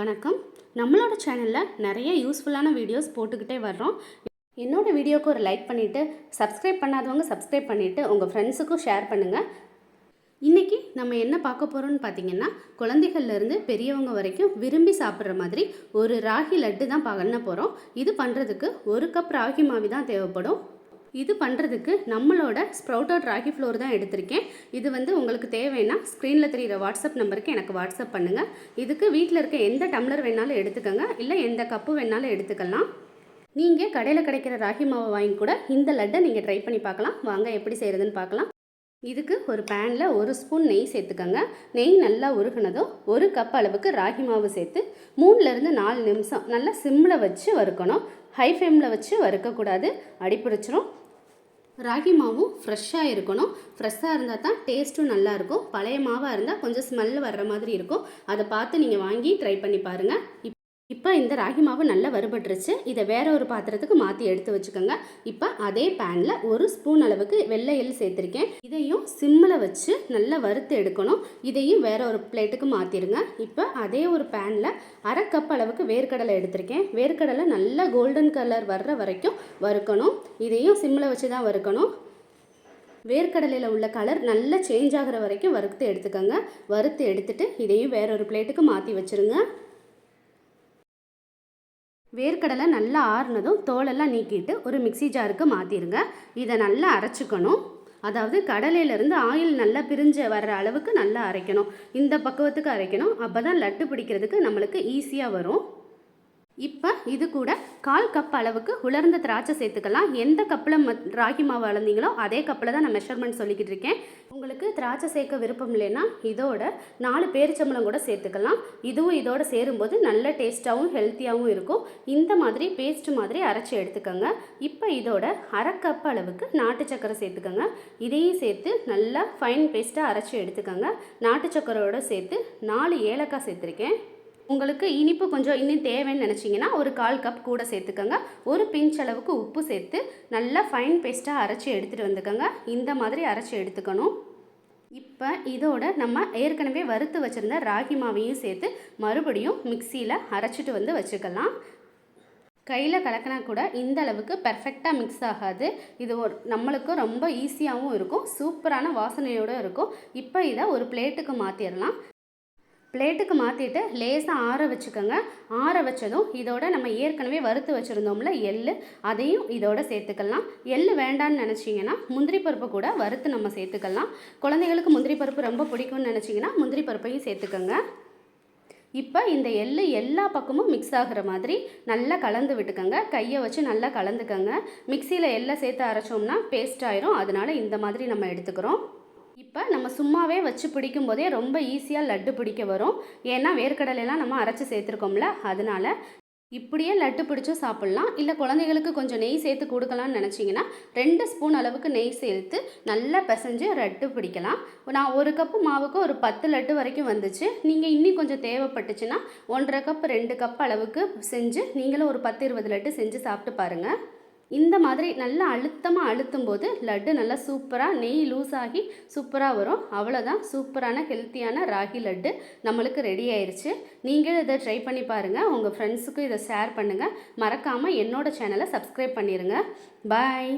வணக்கம். நம்மளோட சேனலில் நிறைய யூஸ்ஃபுல்லான வீடியோஸ் போட்டுக்கிட்டே வர்றோம். என்னோடய வீடியோவுக்கு ஒரு லைக் பண்ணிவிட்டு சப்ஸ்கிரைப் பண்ணாதவங்க சப்ஸ்கிரைப் பண்ணிவிட்டு உங்கள் ஃப்ரெண்ட்ஸுக்கும் ஷேர் பண்ணுங்கள். இன்றைக்கி நம்ம என்ன பார்க்க போகிறோம்னு பார்த்தீங்கன்னா, குழந்தைகள்லேருந்து பெரியவங்க வரைக்கும் விரும்பி சாப்பிட்ற மாதிரி ஒரு ராகி லட்டு தான் பண்ண போகிறோம். இது பண்ணுறதுக்கு 1 கப் ராகி மாவு தான் தேவைப்படும். இது பண்ணுறதுக்கு நம்மளோட ஸ்ப்ரவுட்டட் ராகி ஃப்ளோர் தான் எடுத்திருக்கேன். இது உங்களுக்கு தேவைன்னா ஸ்க்ரீனில் தெரிகிற வாட்ஸ்அப் நம்பருக்கு எனக்கு வாட்ஸ்அப் பண்ணுங்கள். இதுக்கு வீட்டில் இருக்க எந்த டம்ளர் வேணாலும் எடுத்துக்கோங்க, இல்லை எந்த கப்பு வேணாலும் எடுத்துக்கலாம். நீங்கள் கடையில் கிடைக்கிற ராகி மாவை வாங்கி கூட இந்த லட்டை நீங்கள் ட்ரை பண்ணி பார்க்கலாம். வாங்க எப்படி செய்கிறதுன்னு பார்க்கலாம். இதுக்கு ஒரு பேனில் 1 ஸ்பூன் நெய் சேர்த்துக்கோங்க. நெய் நல்லா உருகுனதும் 1 கப் அளவுக்கு ராகி மாவு சேர்த்து 3லேருந்து 4 நிமிஷம் நல்லா சிம்மில் வச்சு வறுக்கணும். ஹை ஃப்ளேமில் வச்சு வறுக்கக்கூடாது, அடிப்பிடிச்சிரும். ராகி மாவும் ஃப்ரெஷ்ஷாக இருக்கணும். ஃப்ரெஷ்ஷாக இருந்தால் தான் டேஸ்ட்டும் நல்லாயிருக்கும். பழைய மாவாக இருந்தால் கொஞ்சம் ஸ்மெல் வர்ற மாதிரி இருக்கும். அதை பார்த்து நீங்கள் வாங்கி ட்ரை பண்ணி பாருங்கள். இப்போ இந்த ராகி மாவு நல்லா வறுபட்டுருச்சு. இதை வேற ஒரு பாத்திரத்துக்கு மாற்றி எடுத்து வச்சுக்கோங்க. இப்போ அதே பேனில் 1 ஸ்பூன் அளவுக்கு வெள்ளை எள் சேர்த்துருக்கேன். இதையும் சிம்மில் வச்சு நல்லா வறுத்து எடுக்கணும். இதையும் வேற ஒரு பிளேட்டுக்கு மாற்றிடுங்க. இப்போ அதே ஒரு பேனில் 1/2 கப் அளவுக்கு வேர்க்கடலை எடுத்திருக்கேன். வேர்க்கடலை நல்லா கோல்டன் கலர் வர்ற வரைக்கும் வறுக்கணும். இதையும் சிம்மில் வச்சு தான் வறுக்கணும். வேர்க்கடலையில் உள்ள கலர் நல்லா சேஞ்ச் ஆகிற வரைக்கும் வறுத்து எடுத்துக்கோங்க. வறுத்து எடுத்துட்டு இதையும் வேற ஒரு பிளேட்டுக்கு மாற்றி வச்சுருங்க. வேர்க்கடலை நல்லா ஆறுனதும் தோலெல்லாம் நீக்கிட்டு ஒரு மிக்சி ஜாருக்கு மாற்றிடுங்க. இதை நல்லா அரைச்சிக்கணும். அதாவது கடலையிலேருந்து ஆயில் நல்லா பிரிஞ்சு வர்ற அளவுக்கு நல்லா அரைக்கணும். இந்த பக்குவத்துக்கு அரைக்கணும். அப்போ தான் லட்டு பிடிக்கிறதுக்கு நம்மளுக்கு ஈஸியாக வரும். இப்போ இது கூட 1/4 கப் அளவுக்கு உலர்ந்த திராட்சை சேர்த்துக்கலாம். எந்த கப்பில் ராகி மாவு அளந்தீங்களோ அதே கப்பில் தான் நான் மெஷர்மெண்ட் சொல்லிக்கிட்டு இருக்கேன். உங்களுக்கு திராட்சை சேர்க்க விருப்பம் இல்லைன்னா இதோட 4 பேரிச்சம்பழம் கூட சேர்த்துக்கலாம். இதுவும் இதோட சேரும்போது நல்ல டேஸ்ட்டாகவும் ஹெல்த்தியாகவும் இருக்கும். இந்த மாதிரி பேஸ்ட் மாதிரி அரைச்சி எடுத்துக்கோங்க. இப்போ இதோட 1/2 கப் அளவுக்கு நாட்டு சக்கரை சேர்த்துக்கோங்க. இதையும் சேர்த்து நல்லா ஃபைன் பேஸ்ட்டாக அரைச்சி எடுத்துக்கோங்க. நாட்டு சக்கரையோடு சேர்த்து 4 ஏலக்காய் சேர்த்துருக்கேன். உங்களுக்கு இனிப்பு கொஞ்சம் இன்னும் தேவைன்னு நினச்சிங்கன்னா ஒரு 1/4 கப் கூட சேர்த்துக்கோங்க. ஒரு பிஞ்ச் அளவுக்கு உப்பு சேர்த்து நல்லா ஃபைன் பேஸ்ட்டாக அரைச்சி எடுத்துகிட்டு வந்துக்கோங்க. இந்த மாதிரி அரைச்சி எடுத்துக்கணும். இப்போ இதோட நம்ம ஏற்கனவே வறுத்து வச்சுருந்த ராகி மாவையும் சேர்த்து மறுபடியும் மிக்சியில் அரைச்சிட்டு வந்து வச்சுக்கலாம். கையில் கலக்கினா கூட இந்த அளவுக்கு பெர்ஃபெக்டாக மிக்ஸ் ஆகாது. இது நம்மளுக்கு ரொம்ப ஈஸியாகவும் இருக்கும், சூப்பரான வாசனையோடு இருக்கும். இப்போ இதை ஒரு பிளேட்டுக்கு மாற்றிடலாம். பிளேட்டுக்கு மாற்றிட்டு லேசாக ஆற வச்சுக்கோங்க. ஆற வச்சதும் இதோட நம்ம ஏற்கனவே வறுத்து வச்சுருந்தோம்ல எள், அதையும் இதோட சேர்த்துக்கலாம். எள் வேண்டான்னு நினச்சிங்கன்னா முந்திரி பருப்பு கூட வறுத்து நம்ம சேர்த்துக்கலாம். குழந்தைகளுக்கு முந்திரி பருப்பு ரொம்ப பிடிக்கும்னு நினச்சிங்கன்னா முந்திரி பருப்பையும் சேர்த்துக்கோங்க. இப்போ இந்த எள் எல்லா பக்கமும் மிக்ஸ் ஆகிற மாதிரி நல்லா கலந்து விட்டுக்கோங்க. கையை வச்சு நல்லா கலந்துக்கோங்க. மிக்சியில் எள்ளை சேர்த்து அரைச்சோம்னா பேஸ்ட் ஆயிரும். அதனால் இந்த மாதிரி நம்ம எடுத்துக்கிறோம். இப்போ நம்ம சும்மாவே வச்சு பிடிக்கும் போதே ரொம்ப ஈஸியாக லட்டு பிடிக்க வரும். ஏன்னா வேர்க்கடலையெல்லாம் நம்ம அரைச்சி சேர்த்துருக்கோம்ல, அதனால் இப்படியே லட்டு பிடிச்சும் சாப்பிட்லாம். இல்லை குழந்தைகளுக்கு கொஞ்சம் நெய் சேர்த்து கொடுக்கலான்னு நினச்சிங்கன்னா 2 ஸ்பூன் அளவுக்கு நெய் சேர்த்து நல்லா பிசைஞ்சு லட்டு பிடிக்கலாம். நான் 1 கப்பு மாவுக்கு ஒரு 10 லட்டு வரைக்கும் வந்துச்சு. நீங்கள் இன்னும் கொஞ்சம் தேவைப்பட்டுச்சுன்னா 1/2 கப் 2 கப் அளவுக்கு செஞ்சு நீங்களும் ஒரு 10-20 லட்டு செஞ்சு சாப்பிட்டு பாருங்கள். இந்த மாதிரி நல்லா அழுத்தமாக அழுத்தும் போது லட்டு நல்லா சூப்பராக நெய் லூஸ் ஆகி சூப்பராக வரும். அவ்வளோதான், சூப்பரான ஹெல்த்தியான ராகி லட்டு நம்மளுக்கு ரெடி ஆயிடுச்சு. நீங்கள் இதை ட்ரை பண்ணி பாருங்கள். உங்கள் ஃப்ரெண்ட்ஸுக்கும் இதை ஷேர் பண்ணுங்கள். மறக்காமல் என்னோடய சேனலை சப்ஸ்கிரைப் பண்ணிடுங்க. பாய்.